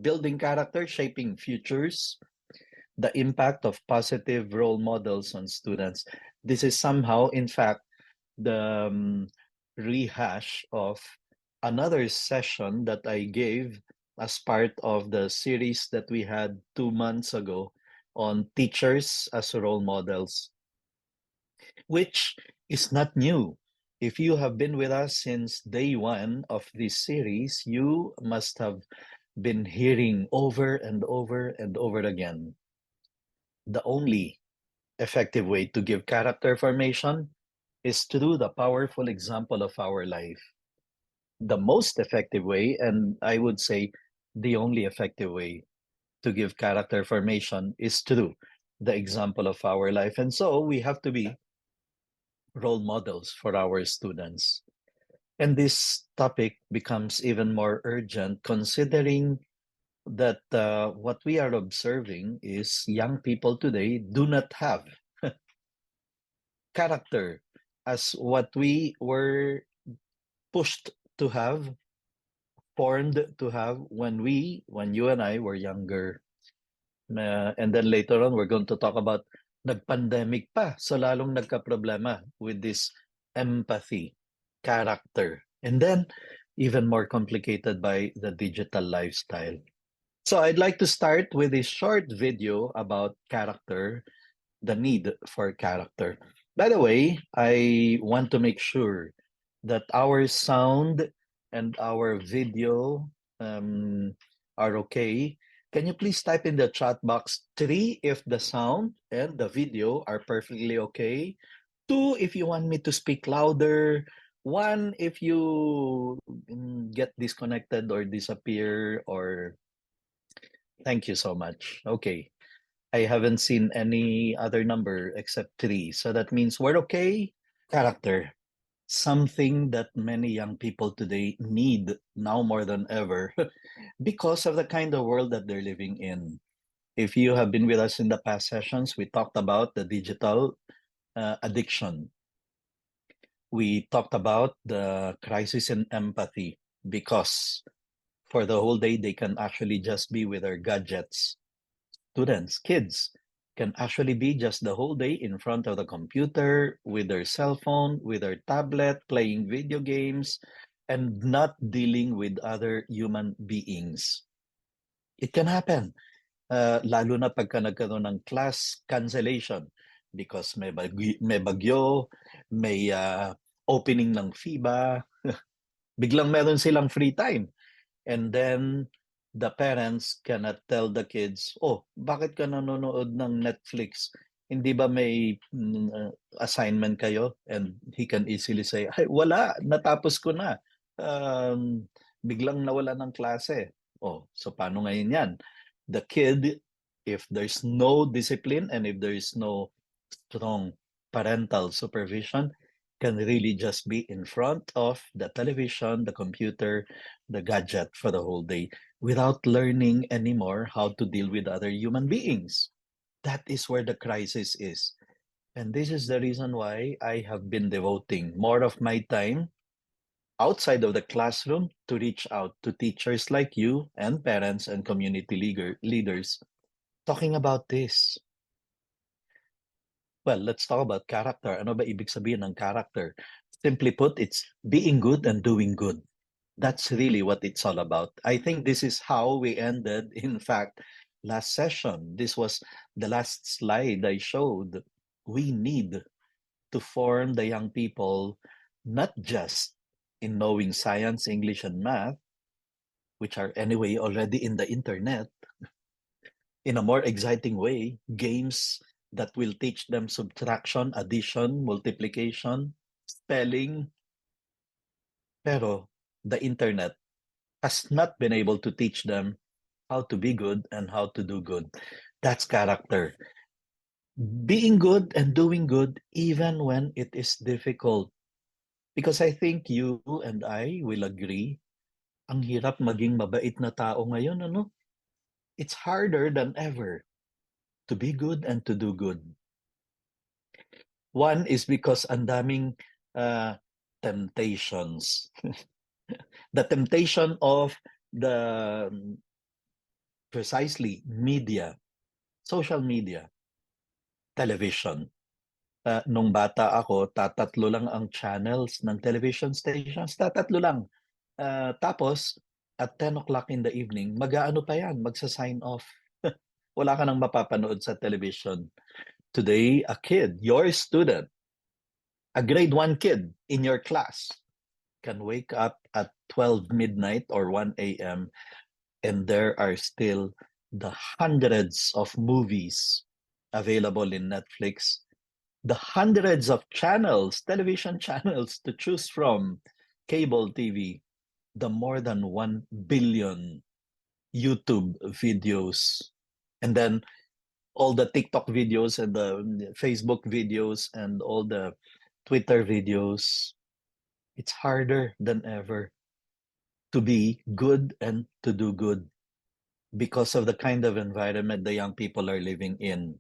Building character, shaping futures, the impact of positive role models on students. This is somehow, in fact, the rehash of another session that I gave as part of the series that we had 2 months ago on teachers as role models, which is not new. If you have been with us since day one of this series, you must have been hearing over and over and over again. The only effective way to give character formation is through the powerful example of our life. The most effective way, and I would say the only effective way to give character formation is through the example of our life. And so we have to be role models for our students. And this topic becomes even more urgent considering that what we are observing is young people today do not have character as what we were pushed to have, formed to have when you and I were younger. And then later on, we're going to talk about nag-pandemic pa. So lalong nagka-problema with this empathy, character. And then even more complicated by the digital lifestyle. So I'd like to start with a short video about character, the need for character. By the way, I want to make sure that our sound and our video are okay. Can you please type in the chat box 3 if the sound and the video are perfectly okay? 2 if you want me to speak louder. 1 if you get disconnected or disappear or thank you so much. Okay. I haven't seen any other number except 3. So that means we're okay. Character. Something that many young people today need now more than ever because of the kind of world that they're living in. If you have been with us in the past sessions, we talked about the digital addiction. We talked about the crisis in empathy because for the whole day, they can actually just be with their gadgets. Students, kids can actually be just the whole day in front of the computer with their cell phone, with their tablet, playing video games, and not dealing with other human beings. It can happen, lalo na pagka nagkaroon ng class cancellation because may bagyo, may opening ng FIBA, biglang meron silang free time. And then the parents cannot tell the kids, oh, bakit ka nanonood ng Netflix? Hindi ba may assignment kayo? And he can easily say, ay, wala, natapos ko na. Biglang nawala ng klase. Oh, so paano ngayon yan? The kid, if there's no discipline and if there's no strong parental supervision, can really just be in front of the television, the computer, the gadget for the whole day without learning anymore how to deal with other human beings. That is where the crisis is. And this is the reason why I have been devoting more of my time outside of the classroom to reach out to teachers like you and parents and community leaders talking about this. Well, let's talk about character. Ano ba ibig sabihin ng character? Simply put, it's being good and doing good. That's really what it's all about. I think this is how we ended, in fact, last session. This was the last slide I showed. We need to form the young people not just in knowing science, English, and math, which are anyway already in the internet, in a more exciting way, games that will teach them subtraction, addition, multiplication, spelling. Pero the internet has not been able to teach them how to be good and how to do good. That's character. Being good and doing good even when it is difficult. Because I think you and I will agree, ang hirap maging mabait na tao ngayon, ano? It's harder than ever to be good and to do good. One is because ang daming temptations. The temptation of the precisely media, social media, television. Nung bata ako, tatatlo lang ang channels ng television stations. Tatatlo lang. Tapos, at 10 o'clock in the evening, mag-aano pa yan, magsa-sign off. Wala ka nang mapapanood sa television. Today, a kid, your student, a grade 1 kid in your class can wake up at 12 midnight or 1 a.m. and there are still the hundreds of movies available in Netflix, the hundreds of channels, television channels to choose from, cable TV, the more than 1 billion YouTube videos, and then all the TikTok videos and the Facebook videos and all the Twitter videos. It's harder than ever to be good and to do good because of the kind of environment the young people are living in.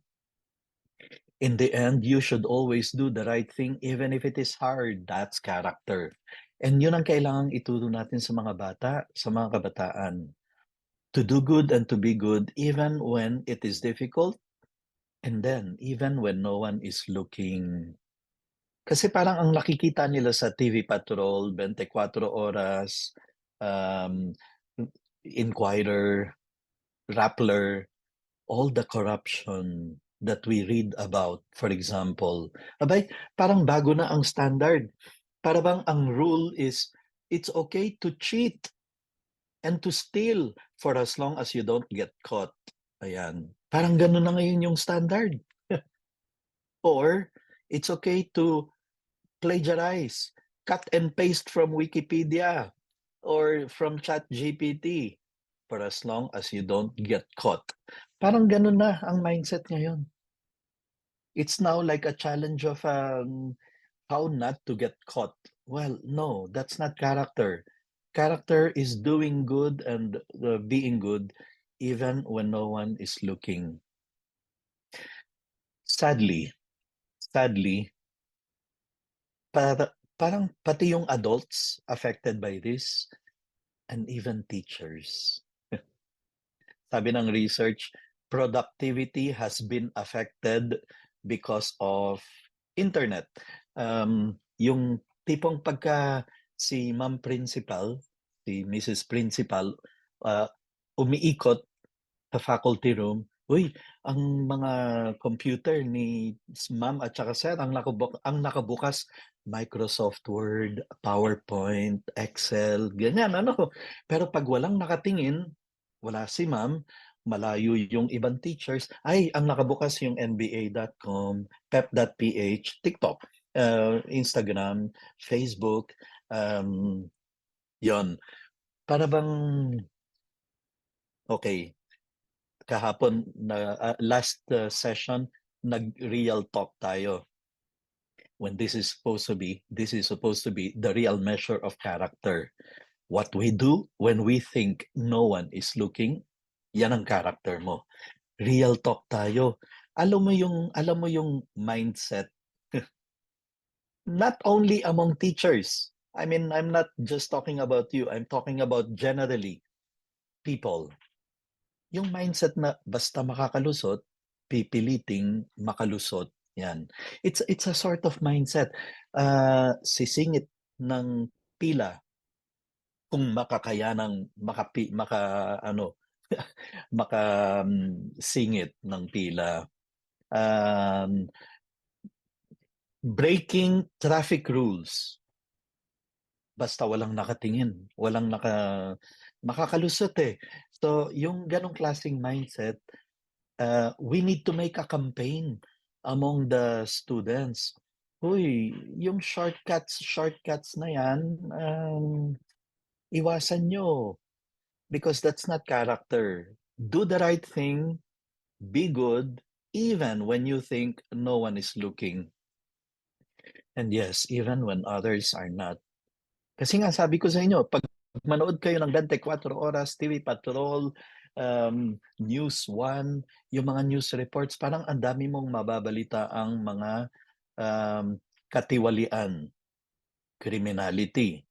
In the end, you should always do the right thing even if it is hard. That's character. And yun ang kailangang ituro natin sa mga bata, sa mga kabataan. To do good and to be good even when it is difficult and then even when no one is looking. Kasi parang ang nakikita nila sa TV Patrol, 24 Oras, um, Inquirer, Rappler, all the corruption that we read about, for example. Abay, parang bago na ang standard. Para bang ang rule is, it's okay to cheat and to steal for as long as you don't get caught. Ayan. Parang ganun na ngayon yung standard. Or, it's okay to plagiarize, cut and paste from Wikipedia or from ChatGPT for as long as you don't get caught. Parang ganun na ang mindset ngayon. It's now like a challenge of how not to get caught. Well, no, that's not character. Character is doing good and being good even when no one is looking. Sadly, sadly, parang pati yung adults affected by this and even teachers. Sabi ng research, productivity has been affected because of internet. Yung tipong pagka si Ma'am Principal, si Mrs. Principal, uh, umiikot sa faculty room, uy, ang mga computer ni ma'am at saka sir, ang nakabukas, Microsoft Word, PowerPoint, Excel, ganyan, ano. Pero pag walang nakatingin, wala si ma'am, malayo yung ibang teachers, ay, ang nakabukas yung nba.com, pep.ph, TikTok, Instagram, Facebook, um, yon. Para bang, okay, kahapon na last session nag-real talk tayo when this is supposed to be the real measure of character. What we do when we think no one is looking, yan ang character mo. Real talk tayo. Alam mo yung mindset not only among teachers. I mean, I'm not just talking about you. I'm talking about generally people. Yung mindset na basta makakalusot, pipiliting makalusot. Yan. It's a sort of mindset. Sisingit ng pila kung makakayanang maka maka singit ng pila. Um, breaking traffic rules. Basta walang nakatingin, makakalusot eh. So, yung ganong klaseng mindset, we need to make a campaign among the students. Uy, yung shortcuts na yan, iwasan nyo because that's not character. Do the right thing, be good, even when you think no one is looking. And yes, even when others are not. Kasi nga sabi ko sa inyo, pag manood kayo ng 24 Oras, TV Patrol, News One, yung mga news reports, parang ang dami mong mababalita ang mga katiwalian, criminality,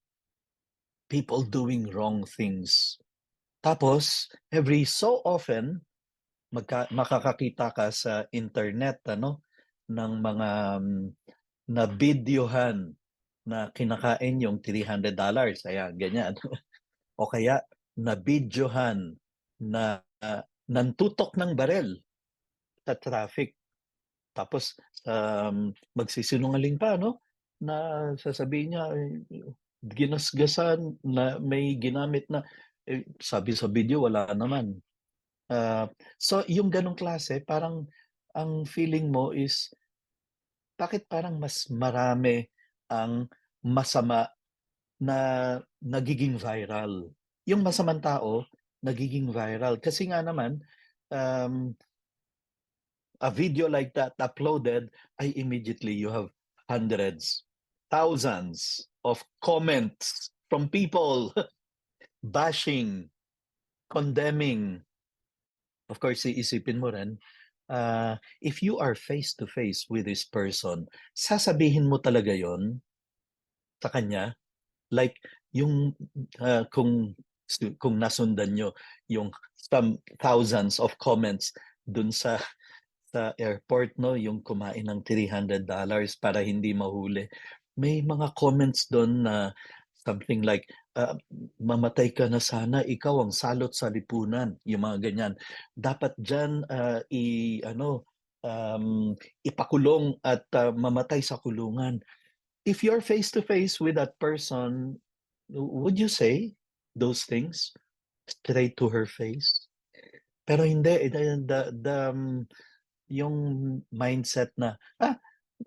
people doing wrong things. Tapos, every so often, makakakita ka sa internet ng mga na videohan na kinakain yung $300. Ayan, ganyan. O kaya na videohan na nantutok ng barel sa traffic. Tapos magsisinungaling pa, no? Na sasabihin niya, ginasgasan na may ginamit na, sabi sa video, wala naman. So, yung ganong klase, parang ang feeling mo is, bakit parang mas marami ang masama na nagiging viral? Yung masamang tao, nagiging viral. Kasi nga naman, um, a video like that uploaded, I immediately you have hundreds, thousands of comments from people bashing, condemning. Of course, iisipin mo rin, if you are face to face with this person, sasabihin mo talaga yon sa kanya? Like, yung kung nasundan nyo yung some thousands of comments dun sa airport, no, yung kumain ng $300 para hindi mahuli. May mga comments doon na something like, mamatay ka na sana, ikaw ang salot sa lipunan, yung mga ganyan. Dapat dyan, ipakulong at mamatay sa kulungan. If you're face to face with that person, would you say those things straight to her face? Pero hindi, yung mindset na,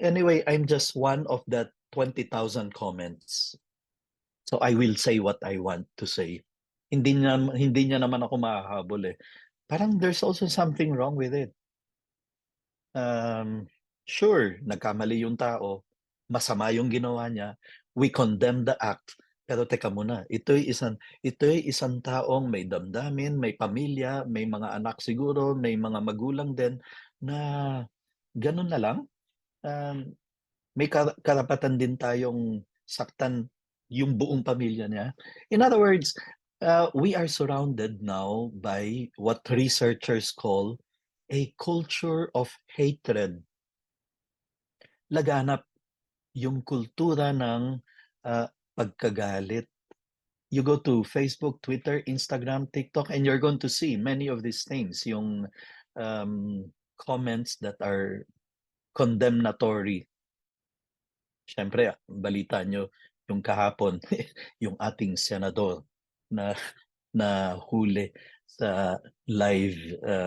anyway, I'm just one of that 20,000 comments. So I will say what I want to say. Hindi niya naman ako mahahabol eh. Parang there's also something wrong with it. Sure, nagkamali yung tao, masama yung ginawa niya, we condemn the act. Pero teka muna, ito'y isang taong may damdamin, may pamilya, may mga anak siguro, may mga magulang din na ganun na lang. May karapatan din tayong saktan yung buong pamilya niya. In other words, we are surrounded now by what researchers call a culture of hatred. Laganap yung kultura ng pagkagalit. You go to Facebook, Twitter, Instagram, TikTok, and you're going to see many of these things, yung comments that are condemnatory. Siyempre, balita nyo yung kahapon, yung ating senador na huli sa live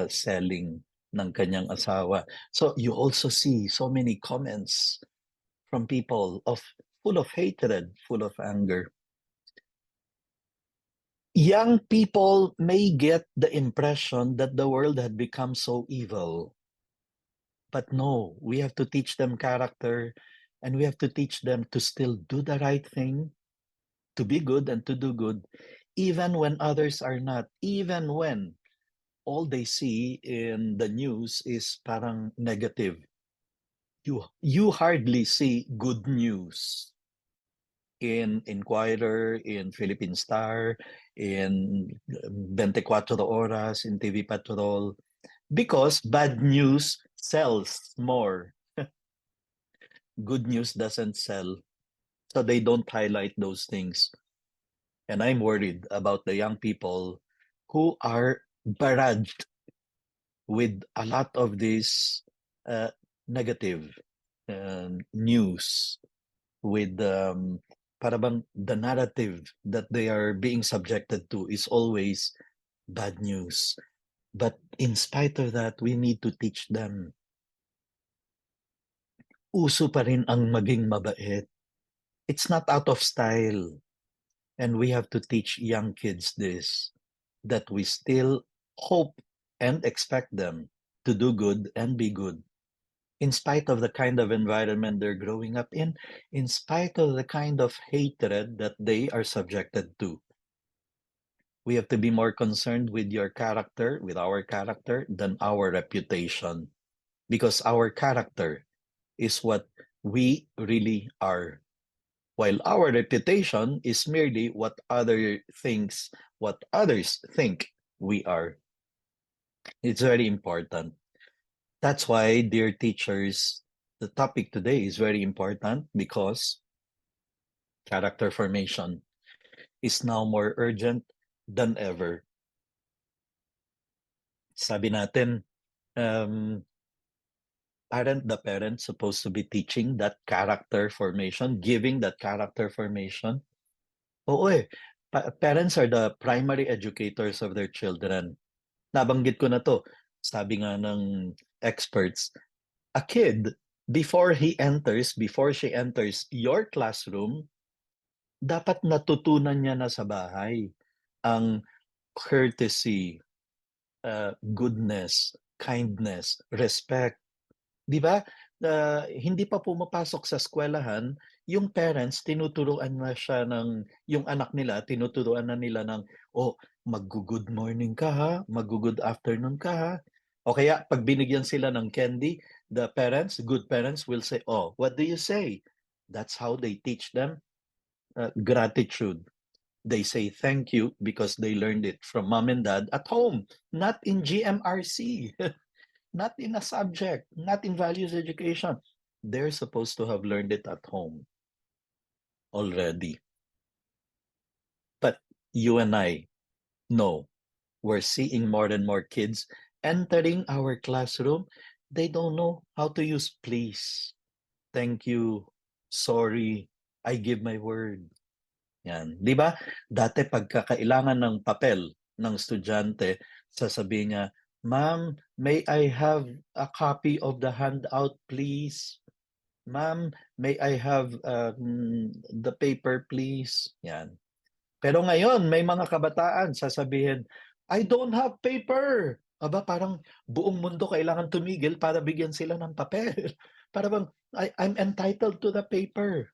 selling ng kanyang asawa. So you also see so many comments from people full of hatred, full of anger. Young people may get the impression that the world had become so evil. But no, we have to teach them character, and we have to teach them to still do the right thing, to be good and to do good, even when others are not, even when all they see in the news is parang negative. You hardly see good news in Inquirer, in Philippine Star, in 24 Oras, in TV Patrol, because bad news sells more. Good news doesn't sell. So they don't highlight those things. And I'm worried about the young people who are barraged with a lot of this negative news, with parang the narrative that they are being subjected to is always bad news. But in spite of that, we need to teach them. Uso pa rin ang maging mabait. It's not out of style. And we have to teach young kids this, that we still hope and expect them to do good and be good, in spite of the kind of environment they're growing up in spite of the kind of hatred that they are subjected to. We have to be more concerned with your character, with our character, than our reputation, because our character is what we really are, while our reputation is merely what other things, what others think we are. It's very important. That's why, dear teachers, the topic today is very important because character formation is now more urgent than ever. Sabi natin, um, aren't the parents supposed to be teaching that character formation, giving that character formation? Oo eh. Parents are the primary educators of their children. Nabanggit ko na to. Sabi nga ng experts, a kid, before she enters your classroom, dapat natutunan niya na sa bahay ang courtesy, goodness, kindness, respect. 'Di ba? Hindi pa pumapasok sa eskwelahan, yung parents tinuturuan na siya ng yung anak nila tinuturuan na nila ng, "Oh, maggo-good morning ka ha, maggo-good afternoon ka ha." O kaya 'pag binigyan sila ng candy, the parents, good parents will say, "Oh, what do you say?" That's how they teach them gratitude. They say thank you because they learned it from mom and dad at home, not in GMRC. Not in a subject, not in values education. They're supposed to have learned it at home already. But you and I know we're seeing more and more kids entering our classroom. They don't know how to use please, thank you, sorry, I give my word. Yan. Di ba? Dati pagkakailangan ng papel ng estudyante, sasabihin niya, Ma'am, may I have a copy of the handout, please? Ma'am, may I have the paper, please? Yan. Pero ngayon, may mga kabataan sasabihin, I don't have paper. Aba, parang buong mundo kailangan tumigil para bigyan sila ng papel. Para bang, I'm entitled to the paper.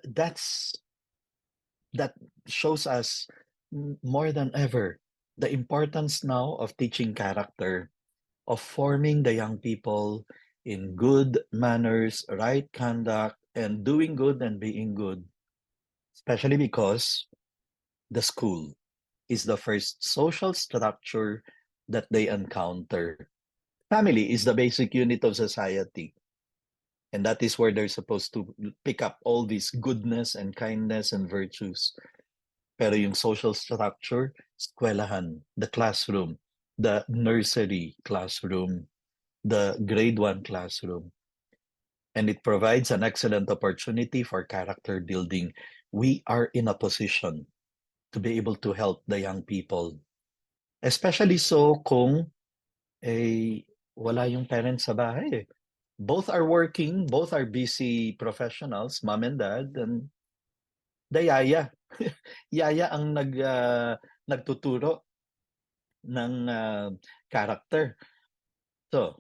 That's that shows us more than ever the importance now of teaching character, of forming the young people in good manners, right conduct, and doing good and being good, especially because the school is the first social structure that they encounter. Family is the basic unit of society. And that is where they're supposed to pick up all this goodness and kindness and virtues. Pero yung social structure, eskwelahan, the classroom, the nursery classroom, the grade 1 classroom. And it provides an excellent opportunity for character building. We are in a position to be able to help the young people. Especially so kung wala yung parents sa bahay. Both are working, both are busy professionals, mom and dad, and the yaya. Yaya ang nagtuturo ng character. So,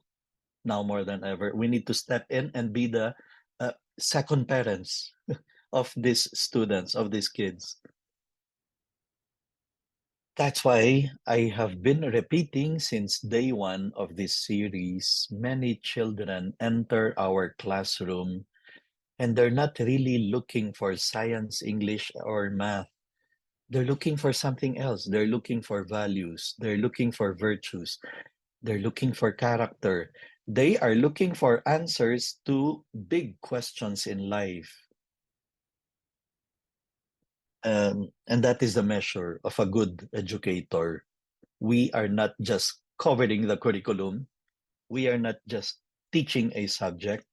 now more than ever, we need to step in and be the second parents of these students, of these kids. That's why I have been repeating since day one of this series. Many children enter our classroom and they're not really looking for science, English, or math. They're looking for something else. They're looking for values. They're looking for virtues. They're looking for character. They are looking for answers to big questions in life. And that is the measure of a good educator. We are not just covering the curriculum. We are not just teaching a subject.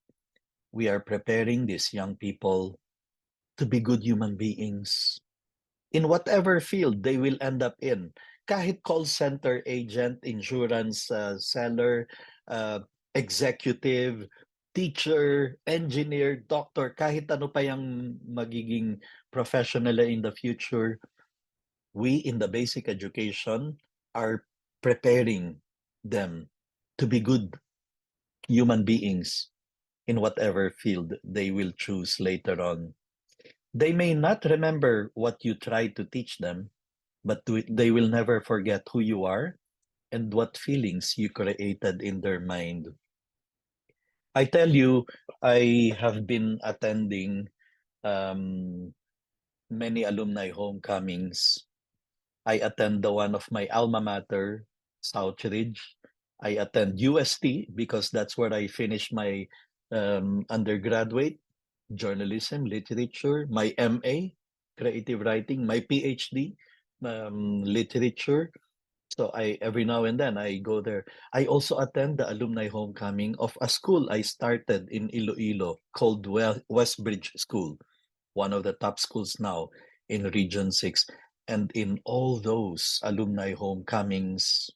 We are preparing these young people to be good human beings in whatever field they will end up in. Kahit call center agent, insurance seller, executive, teacher, engineer, doctor, kahit ano pa yung magiging professional in the future, we in the basic education are preparing them to be good human beings in whatever field they will choose later on. They may not remember what you tried to teach them, but they will never forget who you are and what feelings you created in their mind. I tell you, I have been attending many alumni homecomings. I attend the one of my alma mater, Southridge. I attend UST because that's where I finished my undergraduate journalism, literature, my MA, creative writing, my PhD, literature. So I every now and then I go there. I also attend the alumni homecoming of a school I started in Iloilo called Westbridge School, one of the top schools now in Region 6. And in all those alumni homecomings,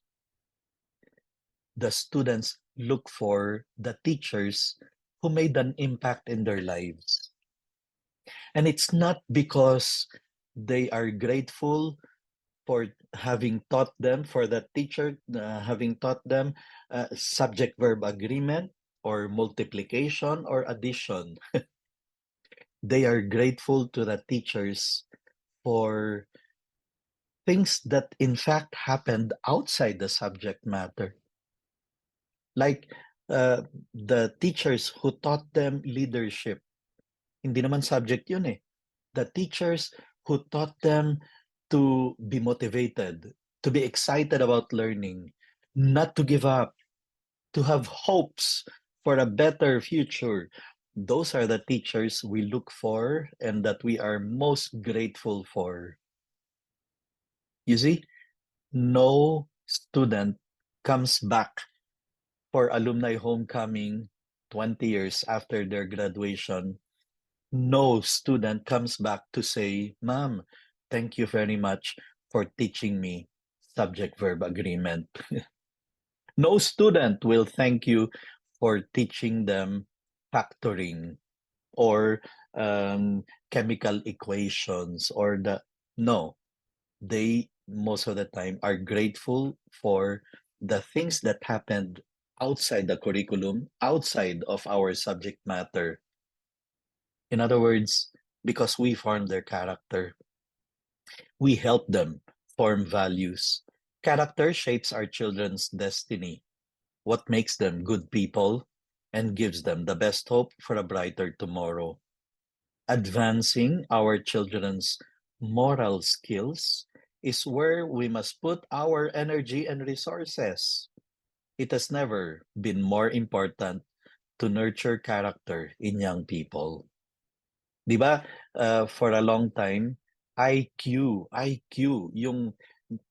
the students look for the teachers who made an impact in their lives. And it's not because they are grateful for having taught them, for the teacher having taught them subject verb agreement or multiplication or addition. They are grateful to the teachers for things that in fact happened outside the subject matter. Like uh, the teachers who taught them leadership. Hindi naman subject yun eh. The teachers who taught them to be motivated, to be excited about learning, not to give up, to have hopes for a better future. Those are the teachers we look for and that we are most grateful for. You see, no student comes back for alumni homecoming 20 years after their graduation. No student comes back to say, Ma'am, thank you very much for teaching me subject verb agreement. No student will thank you for teaching them factoring or chemical equations or the no, they most of the time are grateful for the things that happened outside the curriculum, outside of our subject matter. In other words, because we form their character, we help them form values. Character shapes our children's destiny, what makes them good people, and gives them the best hope for a brighter tomorrow. Advancing our children's moral skills is where we must put our energy and resources. It has never been more important to nurture character in young people. Di ba, for a long time, IQ, yung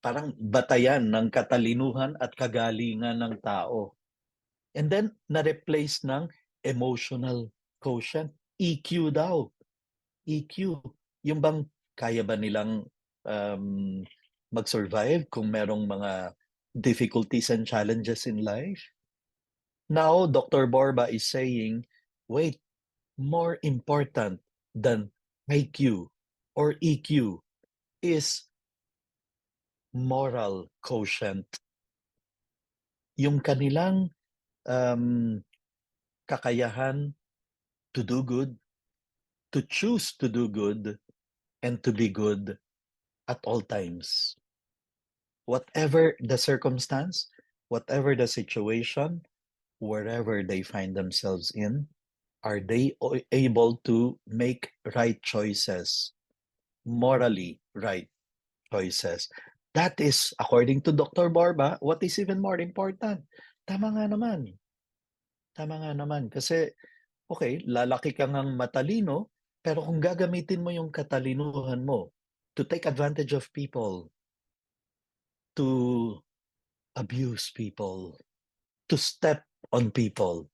parang batayan ng katalinuhan at kagalingan ng tao. And then, na-replace ng emotional quotient. EQ daw. EQ. Yung bang kaya ba nilang um, mag-survive kung merong mga difficulties and challenges in life? Now, Dr. Borba is saying, wait, more important than IQ or EQ is moral quotient. Yung kanilang um, kakayahan to do good, to choose to do good, and to be good at all times. Whatever the circumstance, whatever the situation, wherever they find themselves in, are they able to make right choices, morally right choices? That is, according to Dr. Borba, what is even more important. Tama nga naman. Tama nga naman. Kasi, okay, lalaki ka ngang matalino, pero kung gagamitin mo yung katalinuhan mo to take advantage of people, to abuse people, to step on people,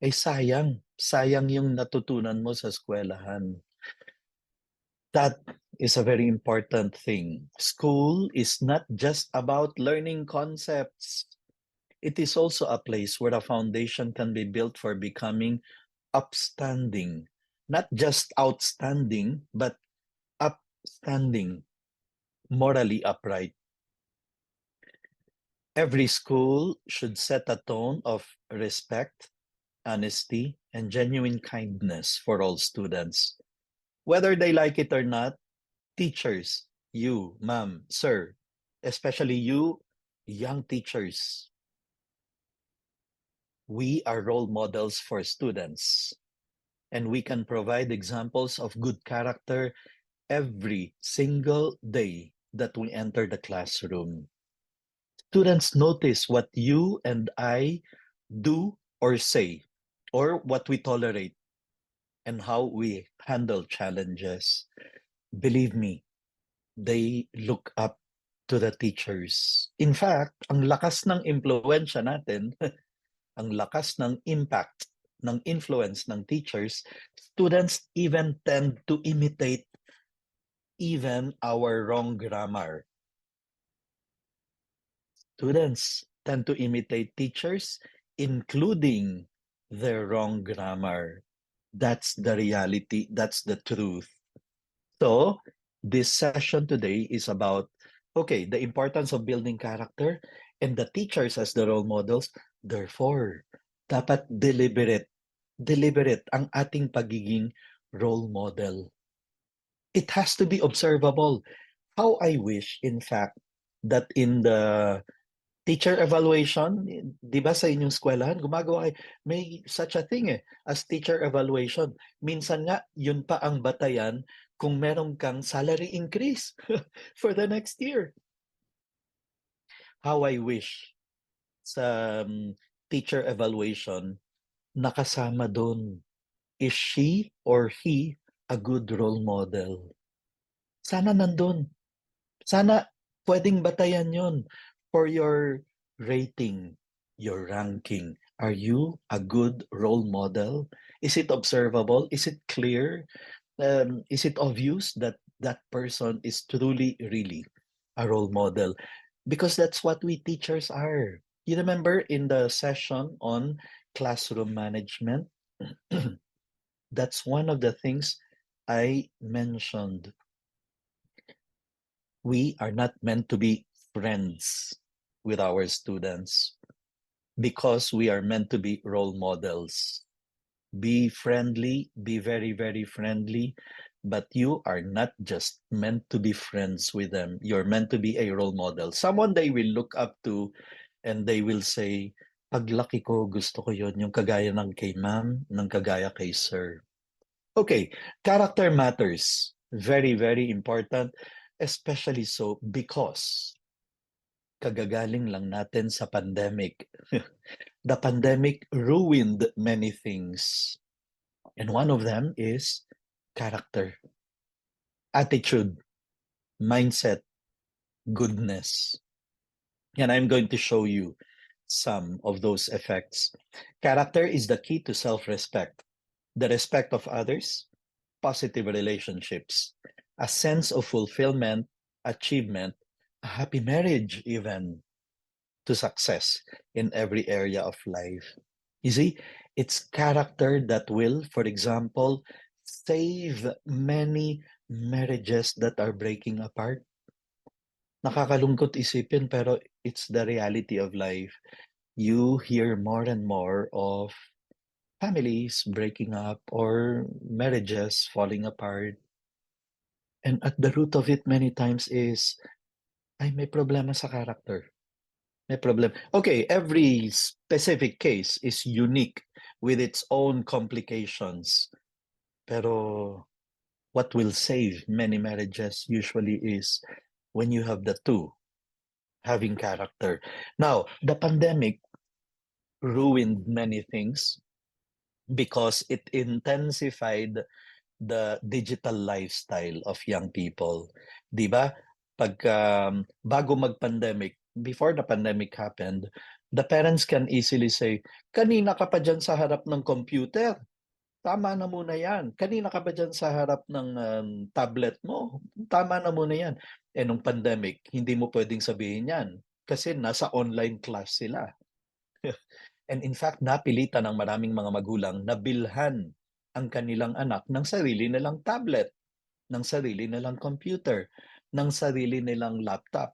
eh sayang. Sayang yung natutunan mo sa eskwelahan. That is a very important thing. School is not just about learning concepts. It is also a place where a foundation can be built for becoming upstanding. Not just outstanding, but upstanding, morally upright. Every school should set a tone of respect, honesty, and genuine kindness for all students. Whether they like it or not, teachers, you, ma'am, sir, especially you, young teachers, we are role models for students, and we can provide examples of good character every single day that we enter the classroom. Students notice what you and I do or say, or what we tolerate, and how we handle challenges. Believe me, they look up to the teachers. In fact, ang lakas ng impluensya natin, ang lakas ng impact, ng influence ng teachers, students even tend to imitate even our wrong grammar. Students tend to imitate teachers, including their wrong grammar. That's the reality. That's the truth. So, this session today is about, okay, the importance of building character and the teachers as the role models. Therefore, dapat deliberate. Deliberate ang ating pagiging role model. It has to be observable. How I wish, in fact, that in the teacher evaluation, di ba sa inyong eskwelahan, gumagawa kayo, may such a thing as teacher evaluation. Minsan nga, yun pa ang batayan kung meron kang salary increase for the next year. How I wish sa teacher evaluation, nakasama doon, is she or he a good role model? Sana nandun. Sana pwedeng batayan yon for your rating, your ranking. Are you a good role model? Is it observable? Is it clear? Is it obvious that that person is truly, really a role model? Because that's what we teachers are. You remember in the session on classroom management? That's one of the things I mentioned. We are not meant to be friends with our students because we are meant to be role models. Be friendly, be very, very friendly, but you are not just meant to be friends with them. You're meant to be a role model. Someone they will look up to and they will say, paglaki ko, gusto ko yon yung kagaya ng kay ma'am, ng kagaya kay sir. Okay, character matters. Very, very important. Especially so because kagagaling lang natin sa pandemic. The pandemic ruined many things. And one of them is character, attitude, mindset, goodness. And I'm going to show you some of those effects. Character is the key to self-respect, the respect of others, positive relationships, a sense of fulfillment, achievement, a happy marriage, even to success in every area of life. You see, it's character that will, for example, save many marriages that are breaking apart. Nakakalungkot isipin, pero it's the reality of life. You hear more and more of families breaking up or marriages falling apart. And at the root of it many times is, ay, may problema sa character. May problem. Okay, every specific case is unique with its own complications. Pero what will save many marriages usually is when you have the two, having character. Now, the pandemic ruined many things because it intensified the digital lifestyle of young people. 'Di ba? Pag bago mag-pandemic, before the pandemic happened, the parents can easily say, kanina ka pa dyan sa harap ng computer. Tama na muna yan. Kanina ka pa dyan sa harap ng tablet mo. Tama na muna yan. Eh nung pandemic, hindi mo pwedeng sabihin yan kasi nasa online class sila. And in fact, napilitan ng maraming mga magulang na bilhan ang kanilang anak ng sarili nilang tablet, ng sarili nilang computer, ng sarili nilang laptop.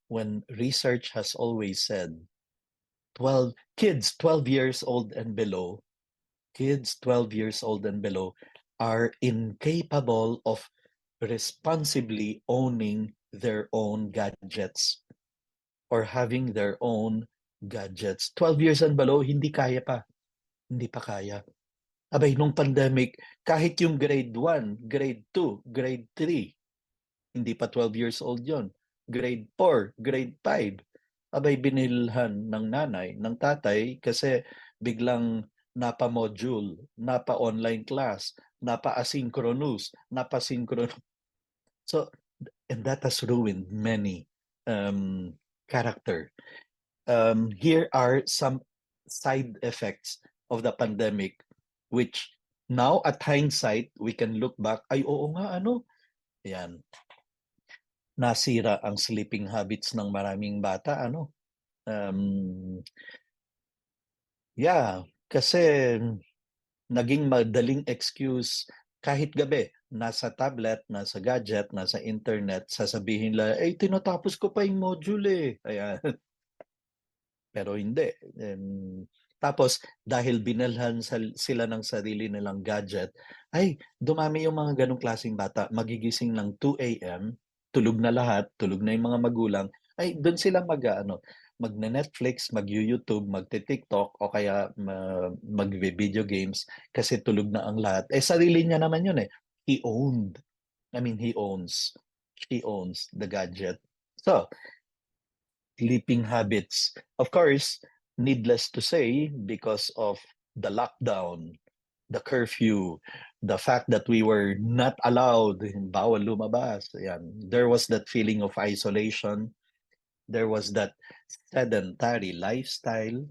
When research has always said 12 years old and below, kids 12 years old and below are incapable of responsibly owning their own gadgets or having their own gadgets. 12 years and below, hindi kaya pa. Hindi pa kaya. Abay, nung pandemic, kahit yung grade 1, grade 2, grade 3, hindi pa 12 years old yon, grade 4, grade 5, abay binilhan ng nanay, ng tatay kasi biglang napa-module, napa-online class, napa-asynchronous, napa-synchronous. So, and that has ruined many character. Here are some side effects of the pandemic, which now at hindsight, we can look back, ay oo nga, ano, yan, nasira ang sleeping habits ng maraming bata, ano. Um, yeah, kasi naging madaling excuse kahit gabi, nasa tablet, nasa gadget, nasa internet, sasabihin la, eh, tinatapos ko pa yung module eh. Ayan. Pero hindi. Tapos, dahil binalhan sila ng sarili nilang gadget, ay, dumami yung mga ganong klaseng bata. Magigising ng 2 a.m., tulog na lahat, tulog na yung mga magulang, ay, doon sila magne-Netflix, mag-YouTube, magte-TikTok, o kaya mag-video games kasi tulog na ang lahat. Eh, sarili niya naman yun eh. He owned. I mean, she owns the gadget. So, sleeping habits. Of course, needless to say, because of the lockdown, the curfew, the fact that we were not allowed, bawal lumabas, yan, there was that feeling of isolation. There was that sedentary lifestyle.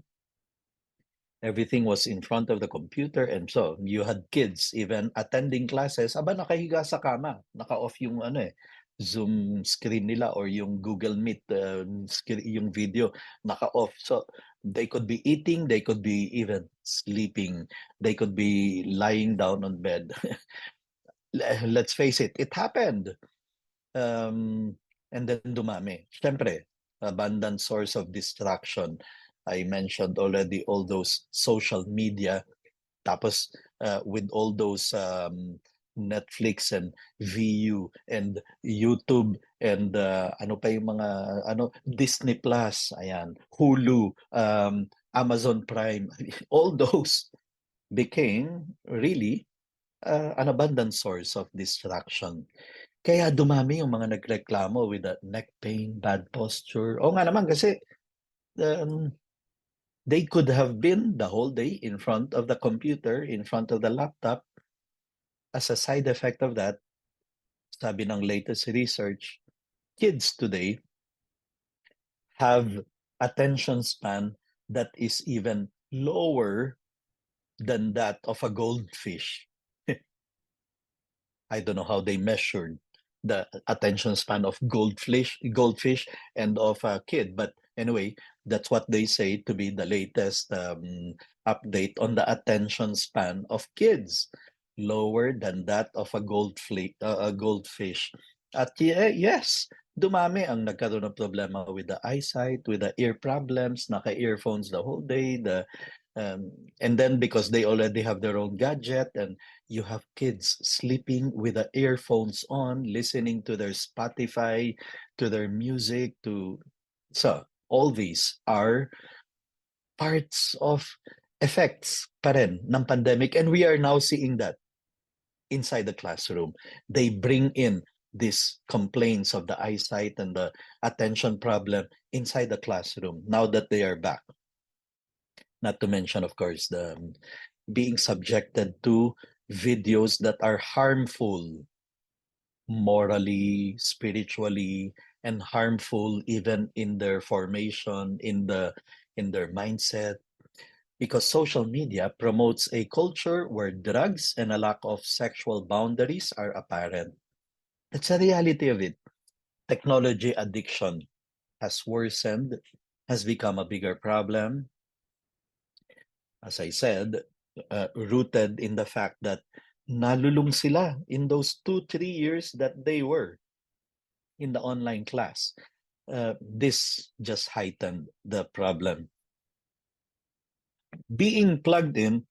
Everything was in front of the computer, and so you had kids even attending classes, aba nakahiga sa kama, naka-off yung ano eh, Zoom screen nila or yung Google Meet yung video, naka-off. So they could be eating, they could be even sleeping, they could be lying down on bed. Let's face it, it happened. And then dumami. Siyempre, abundant source of distraction. I mentioned already all those social media. Tapos with all those Netflix and VU and YouTube and ano pa yung mga ano Disney Plus, ayan, Hulu, Amazon Prime, all those became really an abundant source of distraction. Kaya dumami yung mga nagreklamo with the neck pain, bad posture. O nga naman kasi um, they could have been the whole day in front of the computer, in front of the laptop. As a side effect of that, sabi ng latest research, kids today have attention span that is even lower than that of a goldfish. I don't know how they measured the attention span of goldfish and of a kid, but anyway, that's what they say to be the latest update on the attention span of kids, lower than that of a goldfish. At yes, dumami ang nagkaroon ng problema with the eyesight, with the ear problems, naka-earphones the whole day, and then because they already have their own gadget, and you have kids sleeping with the earphones on, listening to their Spotify, to their music, to so all these are parts of effects pa rin ng pandemic, and we are now seeing that inside the classroom. They bring in these complaints of the eyesight and the attention problem inside the classroom now that they are back. Not to mention, of course, the being subjected to videos that are harmful morally, spiritually, and harmful even in their formation, in their mindset. Because social media promotes a culture where drugs and a lack of sexual boundaries are apparent. That's the reality of it. Technology addiction has worsened, has become a bigger problem. As I said, rooted in the fact that nalulung sila in those 2-3 years that they were in the online class. This just heightened the problem. Being plugged in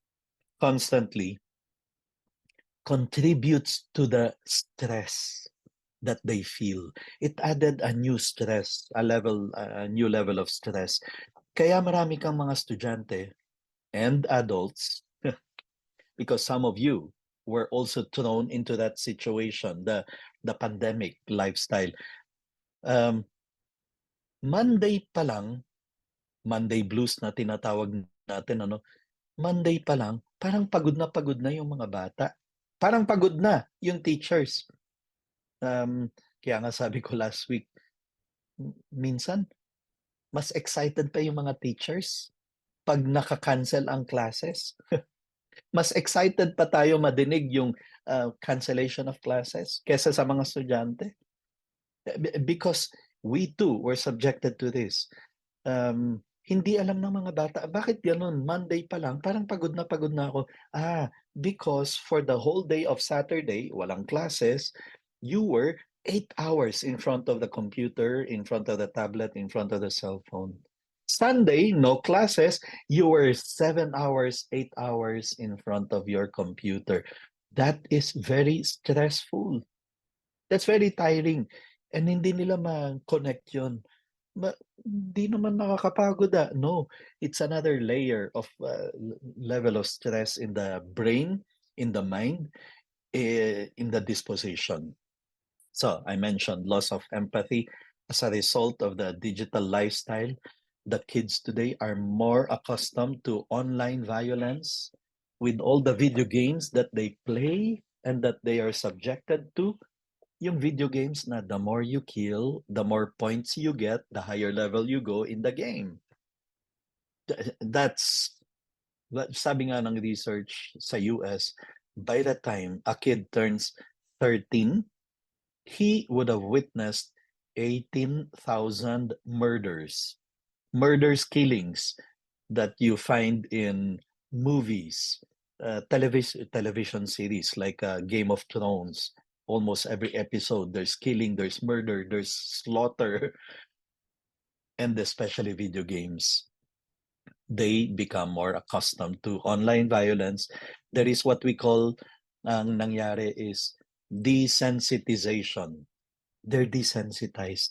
constantly contributes to the stress that they feel. It added a new stress, a new level of stress. Kaya marami kang mga estudyante and adults because some of you were also thrown into that situation, the pandemic lifestyle. Um, Monday pa lang, Monday blues na tinatawag natin, ano? Monday pa lang, parang pagod na yung mga bata. Parang pagod na yung teachers. Kaya nga sabi ko last week, minsan mas excited pa yung mga teachers pag naka-cancel ang classes. Mas excited pa tayo madinig yung cancellation of classes kesa sa mga estudyante. Because we too were subjected to this. Hindi alam ng mga bata, bakit ganun? Monday pa lang, parang pagod na ako. Because for the whole day of Saturday, walang classes, you were 8 hours in front of the computer, in front of the tablet, in front of the cell phone. Sunday, no classes, you were 7 hours, 8 hours in front of your computer. That is very stressful. That's very tiring. And hindi nila ma-connect yun. Hindi naman nakakapagod No, it's another layer of level of stress in the brain, in the mind, in the disposition. So I mentioned loss of empathy as a result of the digital lifestyle. The kids today are more accustomed to online violence with all the video games that they play and that they are subjected to. Yung video games na the more you kill, the more points you get, the higher level you go in the game. That's, sabi nga ng research sa US, by the time a kid turns 13, he would have witnessed 18,000 murders. Murders, killings that you find in movies, television series like Game of Thrones. Almost every episode, there's killing, there's murder, there's slaughter, and especially video games. They become more accustomed to online violence. There is what we call, ang nangyari is desensitization. They're desensitized.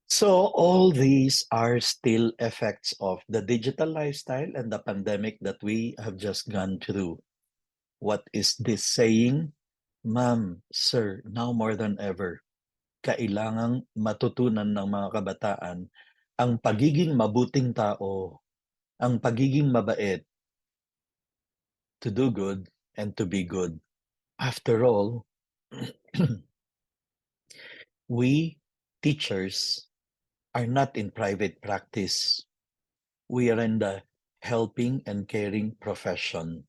So all these are still effects of the digital lifestyle and the pandemic that we have just gone through. What is this saying? Ma'am, sir, now more than ever, kailangang matutunan ng mga kabataan ang pagiging mabuting tao, ang pagiging mabait, to do good and to be good. After all, we teachers are not in private practice. We are in the helping and caring profession,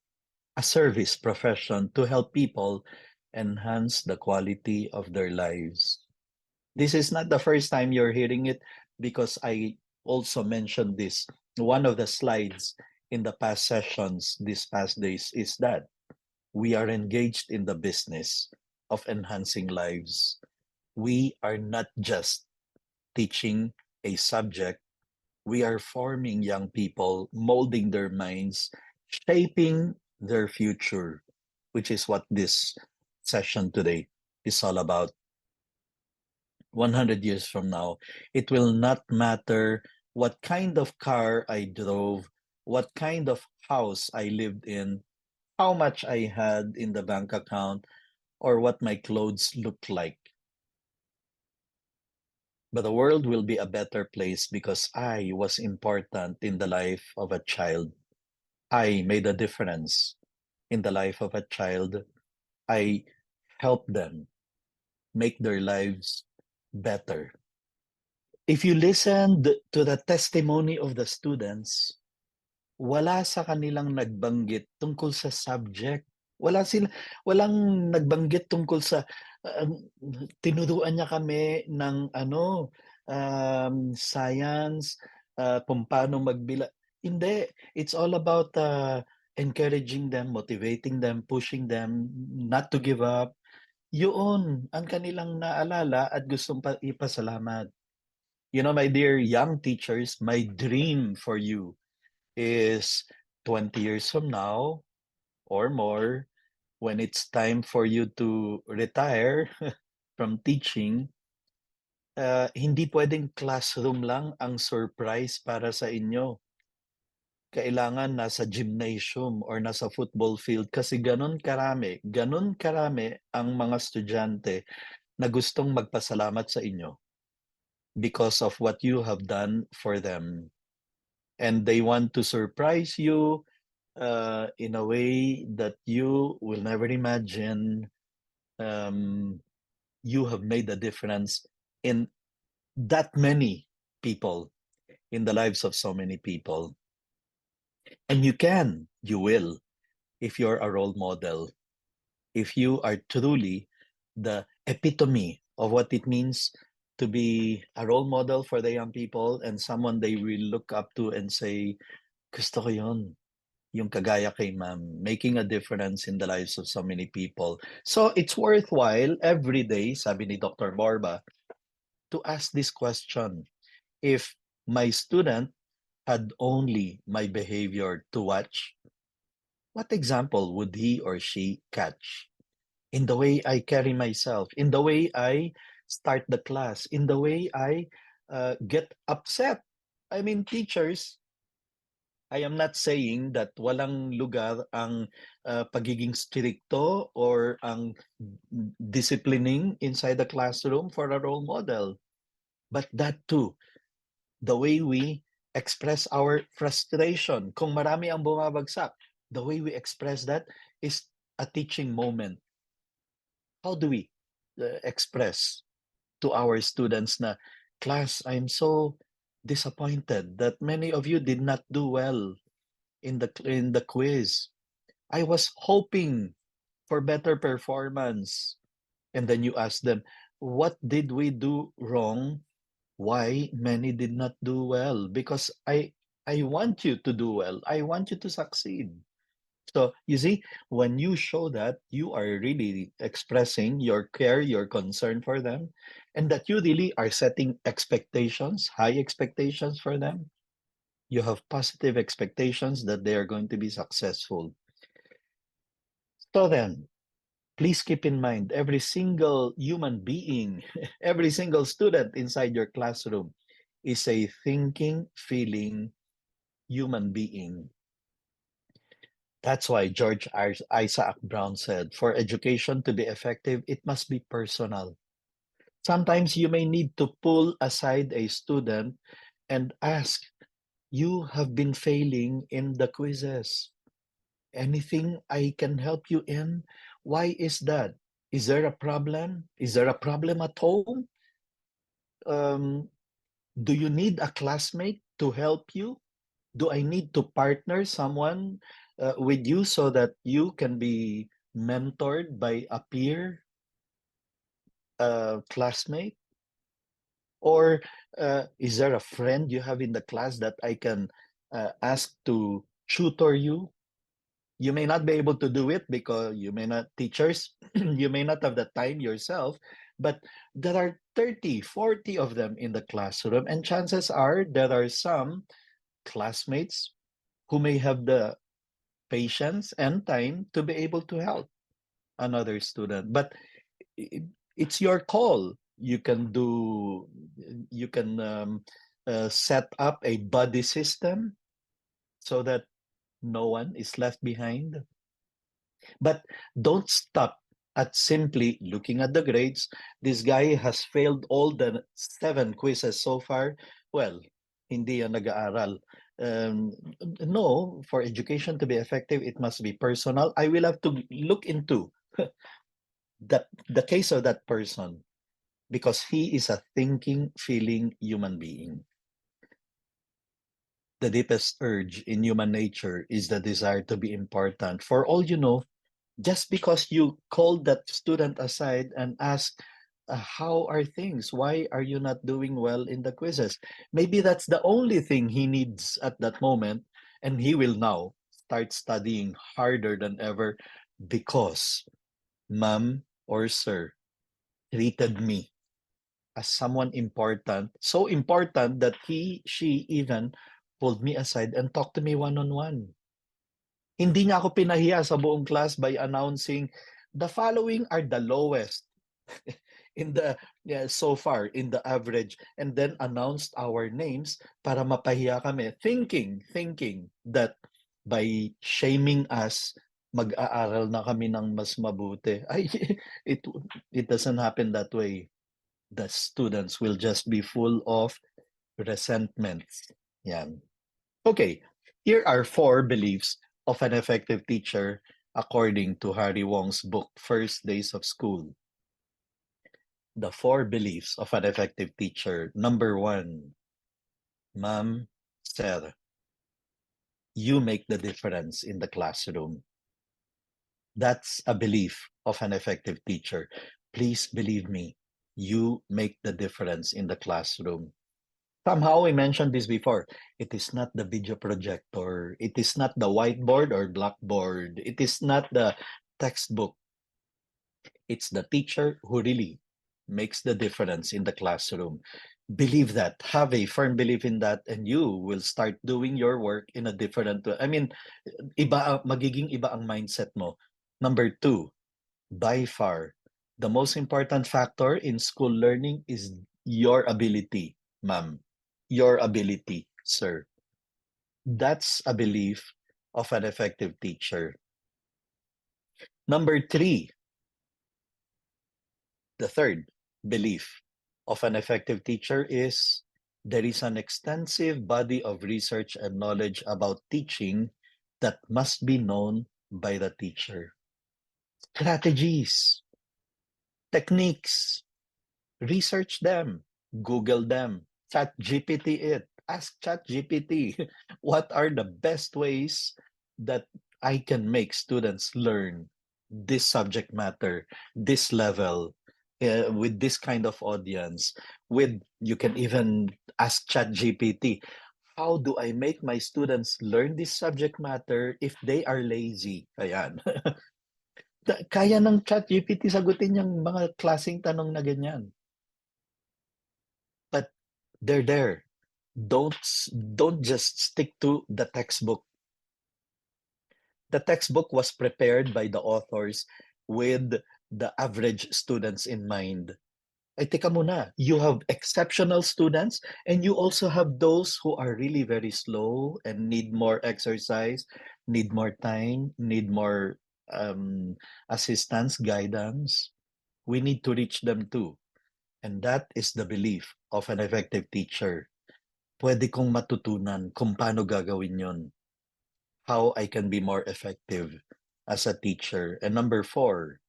a service profession to help people enhance the quality of their lives. This is not the first time you're hearing it because I also mentioned this. One of the slides in the past sessions, these past days, is that we are engaged in the business of enhancing lives. We are not just teaching a subject, we are forming young people, molding their minds, shaping their future, which is what this session today is all about. 100 years from now, it will not matter what kind of car I drove, what kind of house I lived in, how much I had in the bank account, or what my clothes looked like. But the world will be a better place because I was important in the life of a child. I made a difference in the life of a child. I helped them make their lives better. If you listened to the testimony of the students, wala sa kanilang nagbanggit tungkol sa subject. Walang nagbanggit tungkol sa tinuruan niya kami ng science, kung paano magbila. Hindi, it's all about encouraging them, motivating them, pushing them not to give up. Yun ang kanilang naalala at gustong ipasalamat. You know, my dear young teachers, my dream for you is 20 years from now or more, when it's time for you to retire from teaching, hindi pwedeng classroom lang ang surprise para sa inyo. kailangan nasa gymnasium or nasa football field kasi ganun karami ang mga estudyante na gustong magpasalamat sa inyo because of what you have done for them. And they want to surprise you in a way that you will never imagine. Um, you have made a difference in that many people, in the lives of so many people. And you will, if you're a role model, if you are truly the epitome of what it means to be a role model for the young people and someone they will look up to and say, gusto ko yun, yung kagaya kay ma'am, making a difference in the lives of so many people. So it's worthwhile every day, sabi ni Dr. Borba, to ask this question. If my student had only my behavior to watch, what example would he or she catch? In the way I carry myself, in the way I start the class, in the way I get upset. I mean, teachers, I am not saying that walang lugar ang pagiging stricto or ang disciplining inside the classroom for a role model. But that too, the way we express our frustration, kung marami ang bumabagsak, the way we express that is a teaching moment. How do we express to our students na, class, I'm so disappointed that many of you did not do well in the quiz. I was hoping for better performance. And then you ask them, what did we do wrong? Why many did not do well? Because I want you to do well. I want you to succeed. So you see, when you show that you are really expressing your care, your concern for them, and that you really are setting expectations, high expectations for them, you have positive expectations that they are going to be successful. So then, please keep in mind every single human being, every single student inside your classroom is a thinking, feeling human being. That's why George Isaac Brown said, for education to be effective, it must be personal. Sometimes you may need to pull aside a student and ask, you have been failing in the quizzes. Anything I can help you in? Why is that? Is there a problem? Is there a problem at home? Um, do you need a classmate to help you? Do I need to partner someone with you so that you can be mentored by a peer classmate? Or is there a friend you have in the class that I can ask to tutor you? You may not be able to do it because you may not, teachers, you may not have the time yourself, but there are 30, 40 of them in the classroom, and chances are there are some classmates who may have the patience and time to be able to help another student. But it's your call. You can set up a buddy system so that no one is left behind. But don't stop at simply looking at the grades. This guy has failed all the 7 quizzes so far. Well, hindi yan nag-aaral. No, for education to be effective, it must be personal. I will have to look into the case of that person because he is a thinking, feeling human being. The deepest urge in human nature is the desire to be important. For all you know, just because you called that student aside and ask, how are things? Why are you not doing well in the quizzes? Maybe that's the only thing he needs at that moment, and he will now start studying harder than ever because ma'am or sir treated me as someone important, so important that she even pulled me aside and talked to me one-on-one. Hindi niya ako pinahiya sa buong class by announcing, the following are the lowest in the yeah, so far in the average, and then announced our names para mapahiya kami, thinking that by shaming us, mag-aaral na kami ng mas mabuti. Ay, it it doesn't happen that way. The students will just be full of resentments. Yan. Okay, here are four beliefs of an effective teacher according to Harry Wong's book, First Days of School. The four beliefs of an effective teacher. Number one, ma'am, sir, you make the difference in the classroom. That's a belief of an effective teacher. Please believe me, you make the difference in the classroom. Somehow we mentioned this before. It is not the video projector. It is not the whiteboard or blackboard. It is not the textbook. It's the teacher who really makes the difference in the classroom. Believe that. Have a firm belief in that, and you will start doing your work in a different way. I mean, magiging iba ang mindset mo. Number two, by far, the most important factor in school learning is your ability, ma'am. Your ability, sir. That's a belief of an effective teacher. Number three, the third belief of an effective teacher is there is an extensive body of research and knowledge about teaching that must be known by the teacher. Strategies, techniques, research them, Google them, Chat GPT it. Ask Chat GPT, what are the best ways that I can make students learn this subject matter, this level, with this kind of audience? With you can even ask Chat GPT, how do I make my students learn this subject matter if they are lazy? Ayan. Kaya ng Chat GPT sagutin yung mga klaseng tanong na ganyan. But they're there. Don't don't just stick to the textbook. The textbook was prepared by the authors with the average students in mind. Ay, teka muna, you have exceptional students and you also have those who are really very slow and need more exercise, need more time, need more assistance, guidance. We need to reach them too. And that is the belief of an effective teacher. Pwede kong matutunan kung paano gagawin yon, how I can be more effective as a teacher. And number four,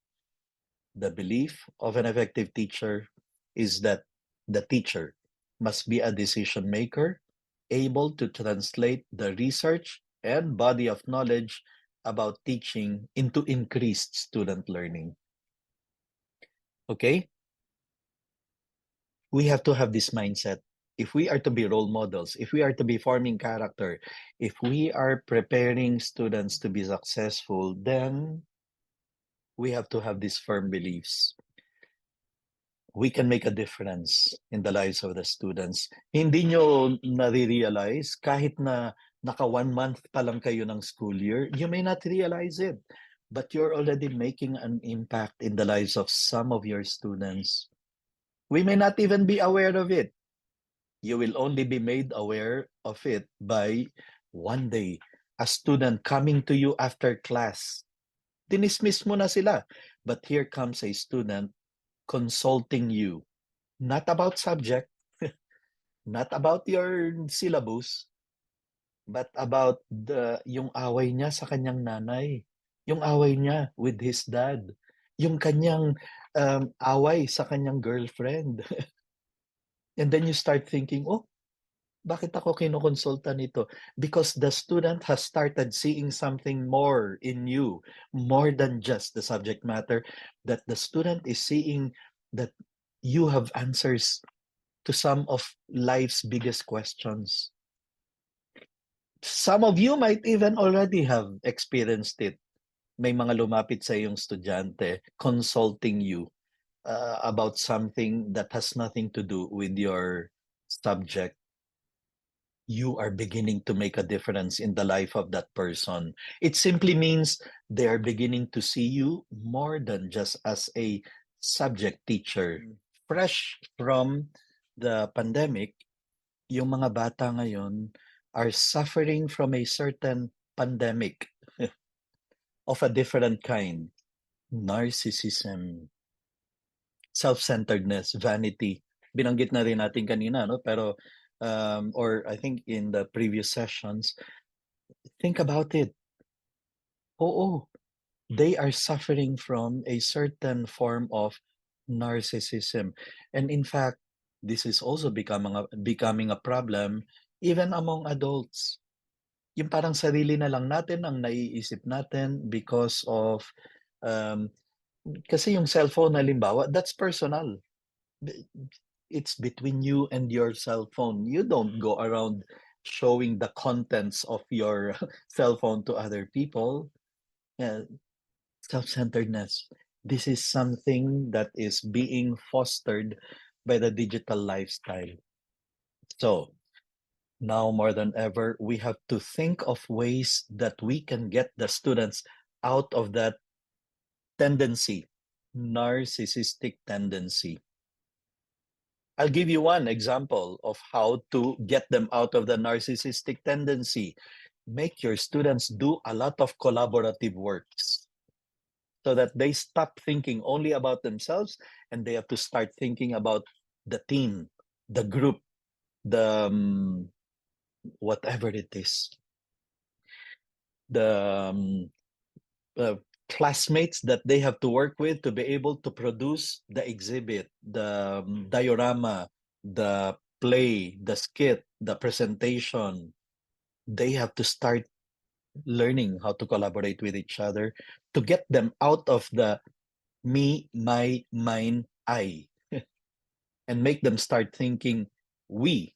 the belief of an effective teacher is that the teacher must be a decision maker, able to translate the research and body of knowledge about teaching into increased student learning. Okay? We have to have this mindset. If we are to be role models, if we are to be forming character, if we are preparing students to be successful, then we have to have these firm beliefs. We can make a difference in the lives of the students. Hindi nyo nare-realize, kahit na naka 1 month pa lang kayo ng school year, you may not realize it, but you're already making an impact in the lives of some of your students. We may not even be aware of it. You will only be made aware of it by one day, a student coming to you after class. Dinismiss mo na sila. But here comes a student consulting you. Not about subject, not about your syllabus, but about yung away niya sa kanyang nanay. Yung away niya with his dad. Yung kanyang away sa kanyang girlfriend. And then you start thinking, oh, bakit ako kinukonsulta nito? Because the student has started seeing something more in you, more than just the subject matter, that the student is seeing that you have answers to some of life's biggest questions. Some of you might even already have experienced it. May mga lumapit sa iyong estudyante consulting you about something that has nothing to do with your subject. You are beginning to make a difference in the life of that person. It simply means they are beginning to see you more than just as a subject teacher. Mm. Fresh from the pandemic, yung mga bata ngayon are suffering from a certain pandemic of a different kind. Narcissism, self-centeredness, vanity. Binanggit na rin natin kanina, no? Pero, or I think in the previous sessions, think about it. Oo, they are suffering from a certain form of narcissism. And in fact, this is also becoming a problem even among adults. Yung parang sarili na lang natin ang naiisip natin because of um, kasi yung cellphone halimbawa, that's personal. It's between you and your cell phone. You don't go around showing the contents of your cell phone to other people. Uh, Self-centeredness. This is something that is being fostered by the digital lifestyle. So, now more than ever, we have to think of ways that we can get the students out of that tendency, narcissistic tendency. I'll give you one example of how to get them out of the narcissistic tendency. Make your students do a lot of collaborative works so that they stop thinking only about themselves and they have to start thinking about the team, the group, the whatever it is, the uh, classmates that they have to work with to be able to produce the exhibit, the diorama, the play, the skit, the presentation. They have to start learning how to collaborate with each other to get them out of the me, my, mine, I, and make them start thinking we,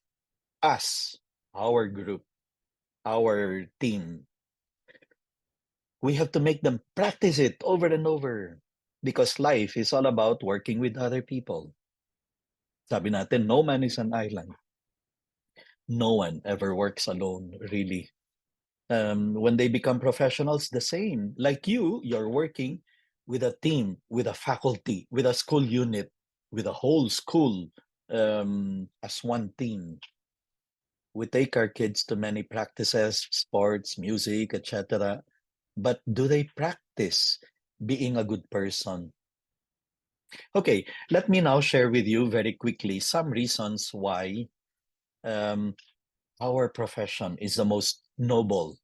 us, our group, our team. We have to make them practice it over and over because life is all about working with other people. Sabi natin, no man is an island. No one ever works alone, really. When they become professionals, the same. Like you're working with a team, with a faculty, with a school unit, with a whole school as one team. We take our kids to many practices, sports, music, etc. But do they practice being a good person? Okay, let me now share with you very quickly some reasons why um, our profession is the most noble,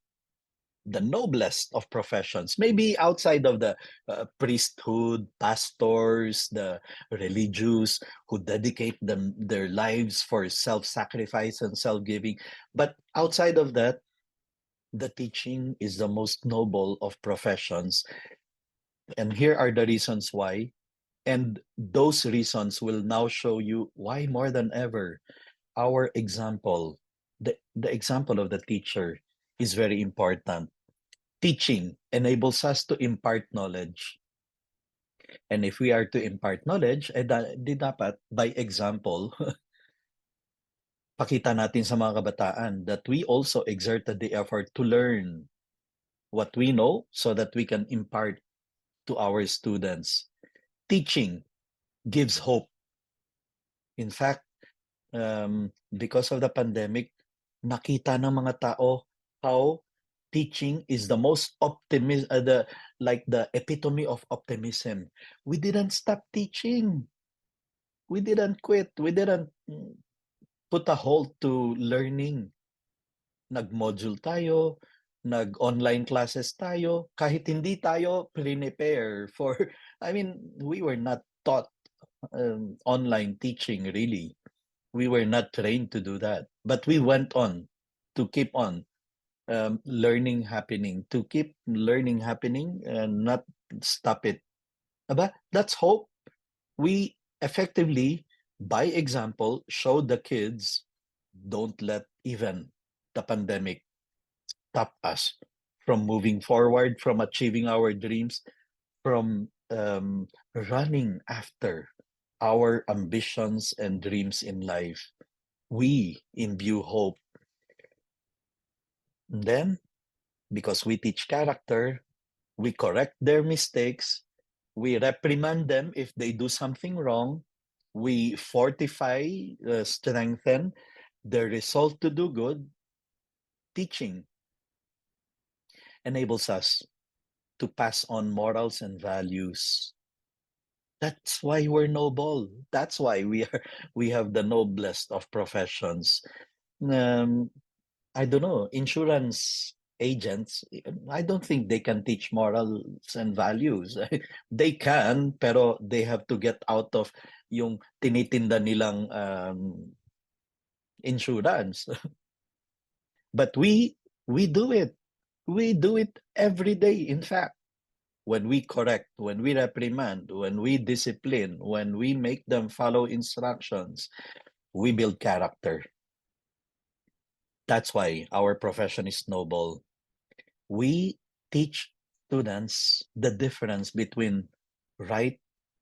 the noblest of professions, maybe outside of the priesthood, pastors, the religious who dedicate their lives for self-sacrifice and self-giving. But outside of that, the teaching is the most noble of professions. And here are the reasons why. And those reasons will now show you why more than ever our example, the example of the teacher is very important. Teaching enables us to impart knowledge. And if we are to impart knowledge, di dapat by example, pakita natin sa mga kabataan that we also exerted the effort to learn what we know so that we can impart to our students. Teaching gives hope. In fact, because of the pandemic, nakita ng mga tao how teaching is the most the epitome of optimism. We didn't stop teaching. We didn't quit. We didn't put a halt to learning. Nag-module tayo, nag-online classes tayo, kahit hindi tayo prepare for, I mean, we were not taught online teaching really. We were not trained to do that. But we went on to keep on learning happening, to keep learning happening and not stop it. Aba, that's hope. We effectively, by example, showed the kids don't let even the pandemic stop us from moving forward, from achieving our dreams, from running after our ambitions and dreams in life. We imbue hope. And then, because we teach character, we correct their mistakes, We reprimand them if they do something wrong. We fortify, strengthen their resolve to do good. Teaching enables us to pass on morals and values. That's why we're noble. That's why we have the noblest of professions. Um, I don't know, insurance agents, I don't think they can teach morals and values. They can, pero they have to get out of yung tinitinda nilang insurance. But we do it. We do it every day, in fact. When we correct, when we reprimand, when we discipline, when we make them follow instructions, we build character. That's why our profession is noble. We teach students the difference between right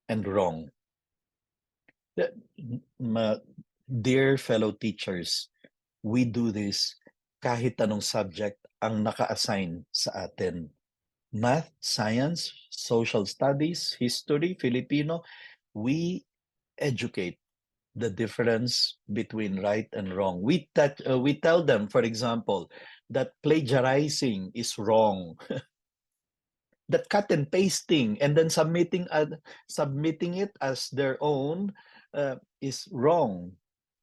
and wrong. Dear fellow teachers, we do this kahit anong subject ang naka-assign sa atin. Math, science, social studies, history, Filipino, we educate the difference between right and wrong. We tell them, for example, that plagiarizing is wrong, that cut and pasting and then submitting it as their own is wrong.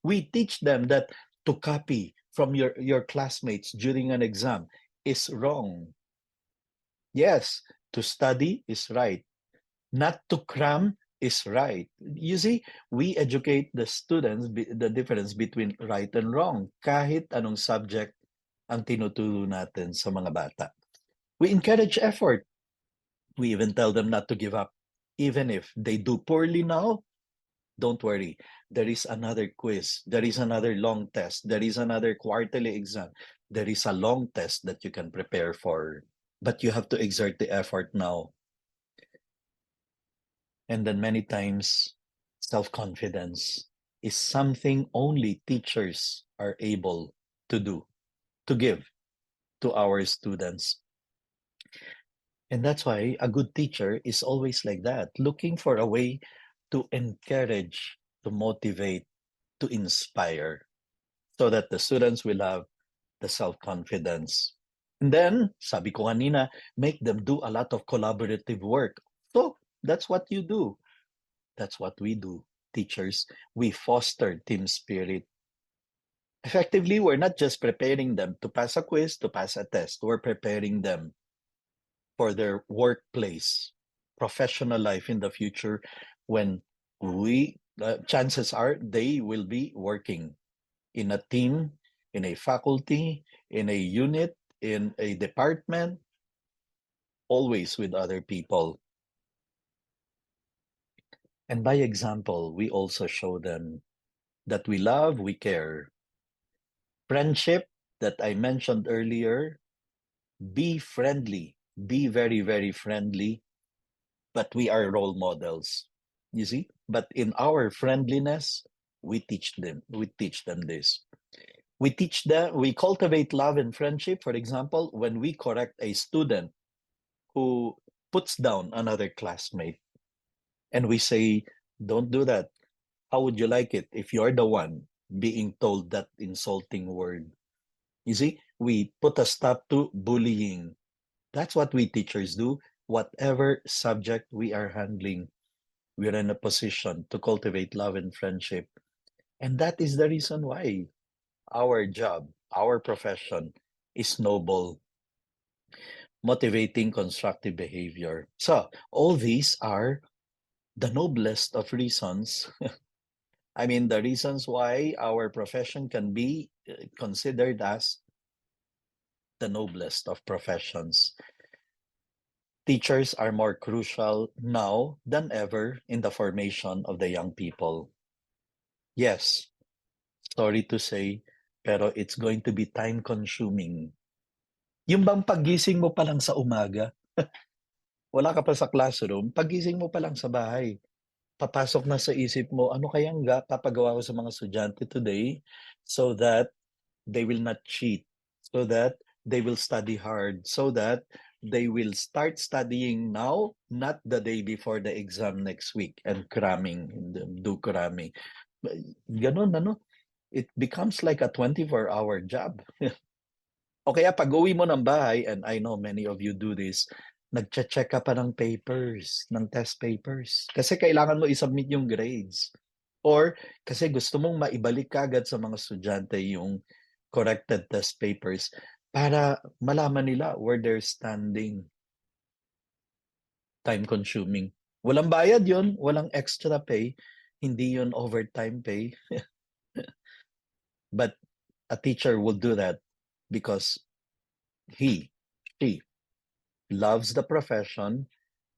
We teach them that to copy from your classmates during an exam is wrong. Yes, to study is right. Not to cram is right. You see, we educate the students the difference between right and wrong kahit anong subject ang tinuturo natin sa mga bata. We encourage effort. We even tell them not to give up. Even if they do poorly now, don't worry. There is another quiz. There is another long test. There is another quarterly exam. There is a long test that you can prepare for. But you have to exert the effort now. And then many times, self-confidence is something only teachers are able to do, to give to our students. And that's why a good teacher is always like that, looking for a way to encourage, to motivate, to inspire, so that the students will have the self-confidence. And then, sabi ko kanina, make them do a lot of collaborative work. So, that's what you do. That's what we do, teachers. We foster team spirit. Effectively, we're not just preparing them to pass a quiz, to pass a test. We're preparing them for their workplace, professional life in the future when chances are they will be working in a team, in a faculty, in a unit, in a department, always with other people. And by example, we also show them that we love, we care. Friendship that I mentioned earlier, be friendly, be very, very friendly, but we are role models. You see? But in our friendliness, we teach them this. We cultivate love and friendship, for example, when we correct a student who puts down another classmate and we say, don't do that. How would you like it if you're the one being told that insulting word? You see, we put a stop to bullying. That's what we teachers do. Whatever subject we are handling, we're in a position to cultivate love and friendship. And that is the reason why our job, our profession is noble, motivating constructive behavior. So, all these are the noblest of reasons. I mean, the reasons why our profession can be considered as the noblest of professions. Teachers are more crucial now than ever in the formation of the young people. Yes, sorry to say, pero it's going to be time-consuming. Yung bang pagising mo pa lang sa umaga, wala ka pa sa classroom, pagising mo pa lang sa bahay, papasok na sa isip mo, ano kayang papagawa ko sa mga estudyante today so that they will not cheat, so that they will study hard, so that they will start studying now, not the day before the exam next week and cramming, do cramming. Ganon, ano? It becomes like a 24-hour job. O kaya pag-uwi mo ng bahay, and I know many of you do this, nagche-check ka pa ng papers, ng test papers. Kasi kailangan mo i-submit yung grades. Or kasi gusto mong maibalik kagad sa mga estudyante yung corrected test papers para malaman nila where they're standing. Time consuming. Walang bayad yon, walang extra pay, hindi yon overtime pay. But a teacher will do that because she loves the profession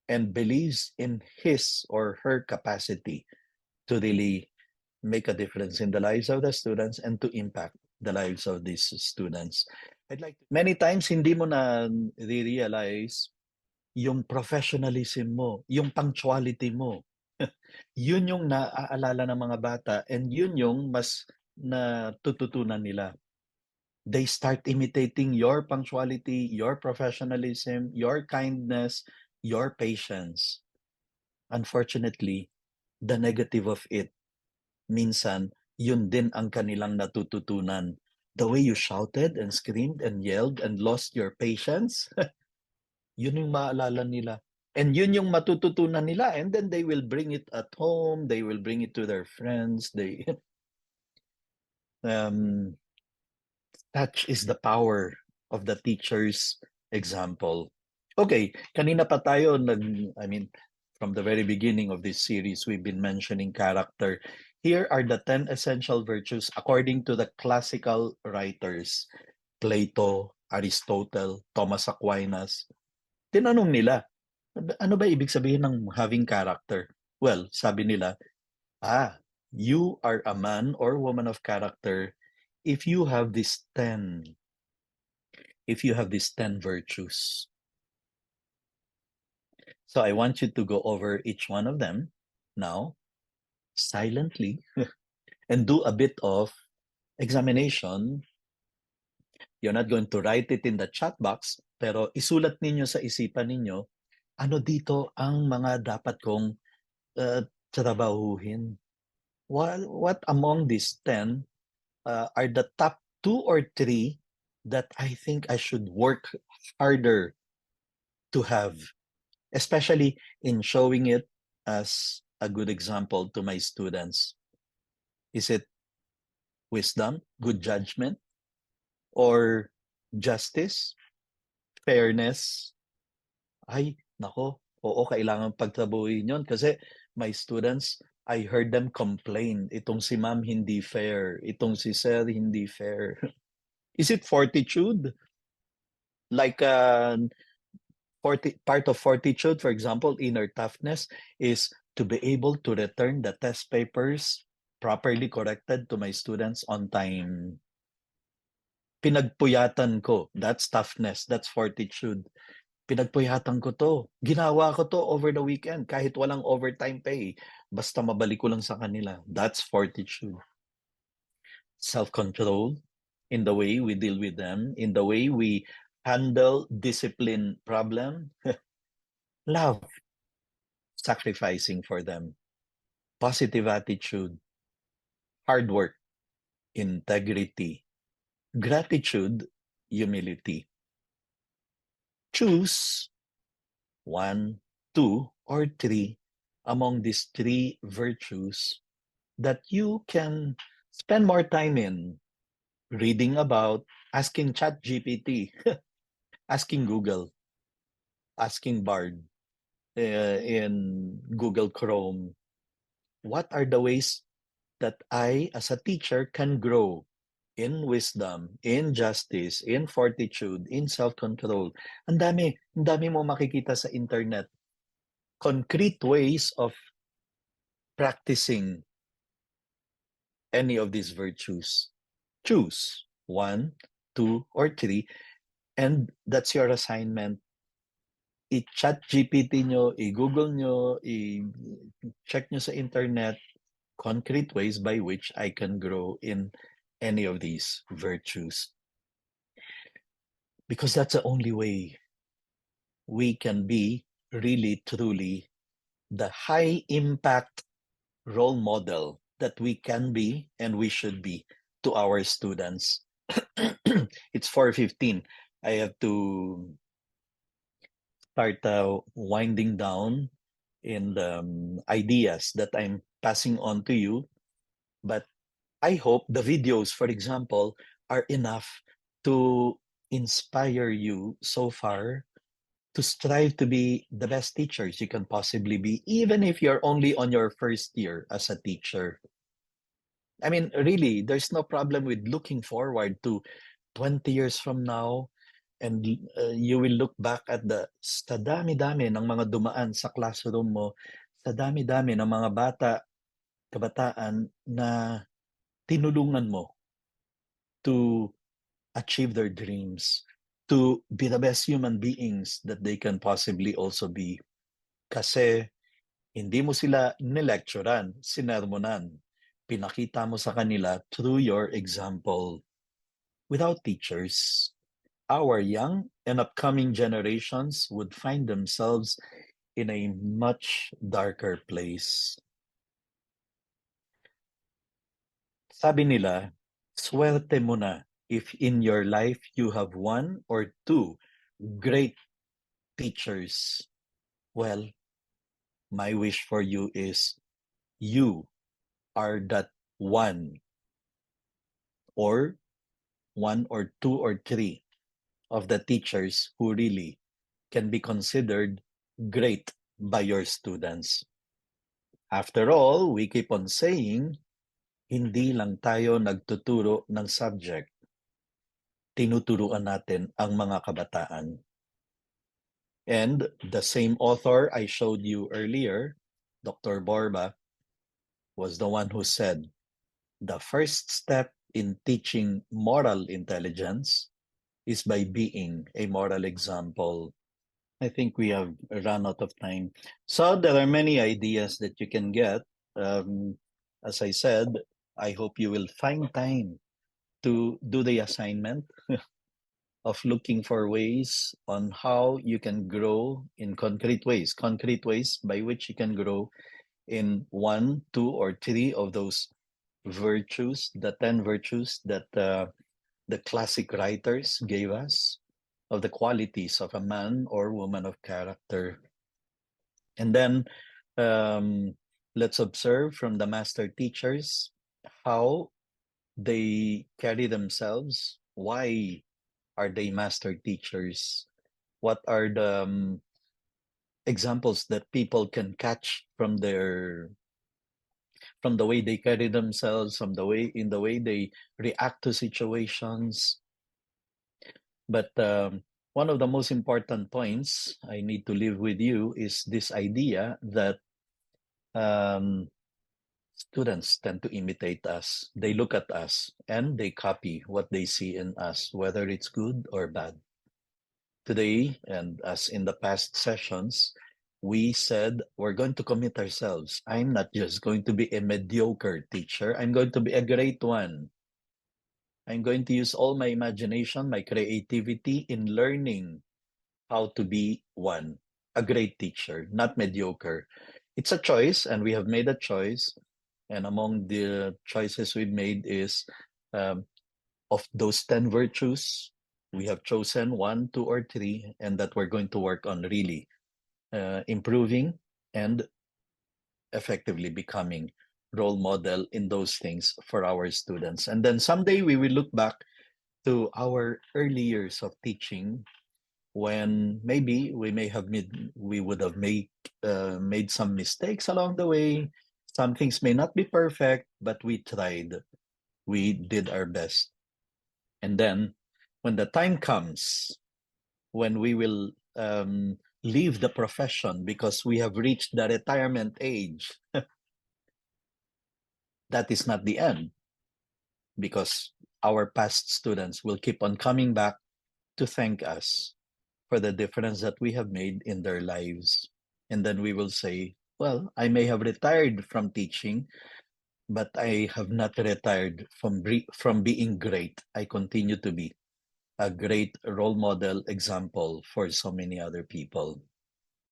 and believes in his or her capacity to really make a difference in the lives of the students and to impact the lives of these students. Many times hindi mo na realize yung professionalism mo, yung punctuality mo. Yun yung naaalala ng mga bata and yun yung mas natututunan nila. They start imitating your punctuality, your professionalism, your kindness, your patience. Unfortunately, the negative of it, minsan, yun din ang kanilang natututunan. The way you shouted and screamed and yelled and lost your patience, yun yung maalala nila. And yun yung matututunan nila. And then they will bring it at home. They will bring it to their friends. Um, Such is the power of the teacher's example. Okay, kanina pa tayo from the very beginning of this series, we've been mentioning character. Here are the 10 essential virtues according to the classical writers. Plato, Aristotle, Thomas Aquinas. Tinanong nila, ano ba ibig sabihin ng having character? Well, sabi nila, you are a man or woman of character if you have these 10 virtues. So I want you to go over each one of them now, silently, and do a bit of examination. You're not going to write it in the chat box, pero isulat ninyo sa isipan ninyo, ano dito ang mga dapat kong trabahuhin? What among these 10 are the top 2 or 3 that I think I should work harder to have, especially in showing it as a good example to my students? Is it wisdom, good judgment, or justice, fairness? Ay, nako, oo, kailangan pagtrabuhin yun kasi my students, I heard them complain, itong si ma'am hindi fair, itong si sir hindi fair. Is it fortitude? Like part of fortitude, for example, inner toughness, is to be able to return the test papers properly corrected to my students on time. Pinagpuyatan ko. That's toughness. That's fortitude. Pinagpuyatan ko to. Ginawa ko to over the weekend kahit walang overtime pay. Basta mabalik ko lang sa kanila. That's fortitude. Self-control in the way we deal with them, in the way we handle discipline problem. Love, sacrificing for them. Positive attitude, hard work, integrity, gratitude, humility. Choose 1, 2, or 3 among these 3 virtues that you can spend more time in reading about, asking ChatGPT, asking Google, asking Bard in Google Chrome. What are the ways that I, as a teacher, can grow in wisdom, in justice, in fortitude, in self-control? Ang dami mo makikita sa internet. Concrete ways of practicing any of these virtues. Choose 1, 2, or 3, and that's your assignment. I-chat GPT nyo, i-Google nyo, i-check nyo sa internet, concrete ways by which I can grow in any of these virtues. Because that's the only way we can be really, truly the high impact role model that we can be and we should be to our students. It's 4:15. I have to start winding down in the ideas that I'm passing on to you. But I hope the videos, for example, are enough to inspire you so far to strive to be the best teachers you can possibly be, even if you're only on your first year as a teacher. I mean, really, there's no problem with looking forward to 20 years from now, and you will look back at sa dami-dami ng mga dumaan sa classroom mo, sa dami-dami ng mga kabataan na tinulungan mo to achieve their dreams, to be the best human beings that they can possibly also be. Kasi hindi mo sila nilecturean, sinermonan. Pinakita mo sa kanila through your example. Without teachers, our young and upcoming generations would find themselves in a much darker place. Sabi nila, swerte mo na if in your life you have one or two great teachers. Well, my wish for you is you are that one or one or two or three of the teachers who really can be considered great by your students. After all, we keep on saying, hindi lang tayo nagtuturo ng subject. Tinuturuan natin ang mga kabataan. And the same author I showed you earlier, Dr. Borba, was the one who said, the first step in teaching moral intelligence is by being a moral example. I think we have run out of time. So there are many ideas that you can get. As I said, I hope you will find time to do the assignment of looking for ways on how you can grow in concrete ways by which you can grow in one, two, or three of those virtues, the 10 virtues that the classic writers gave us of the qualities of a man or woman of character. And then let's observe from the master teachers how they carry themselves. Why are they master teachers? What are the examples that people can catch from the way they carry themselves, from the way they react to situations? But one of the most important points I need to leave with you is this idea that um, students tend to imitate us. They look at us and they copy what they see in us, whether it's good or bad. Today, and as in the past sessions, we said we're going to commit ourselves. I'm not just going to be a mediocre teacher, I'm going to be a great one. I'm going to use all my imagination, my creativity in learning how to be one, a great teacher, not mediocre. It's a choice, and we have made a choice. And among the choices we've made is of those 10 virtues, we have chosen one, two, or three, and that we're going to work on really improving and effectively becoming role model in those things for our students. And then someday we will look back to our early years of teaching when maybe we would have made some mistakes along the way. Some things may not be perfect, but we tried. We did our best. And then when the time comes when we will leave the profession because we have reached the retirement age, that is not the end, because our past students will keep on coming back to thank us for the difference that we have made in their lives. And then we will say, well, I may have retired from teaching, but I have not retired from being great. I continue to be. a great role model example for so many other people.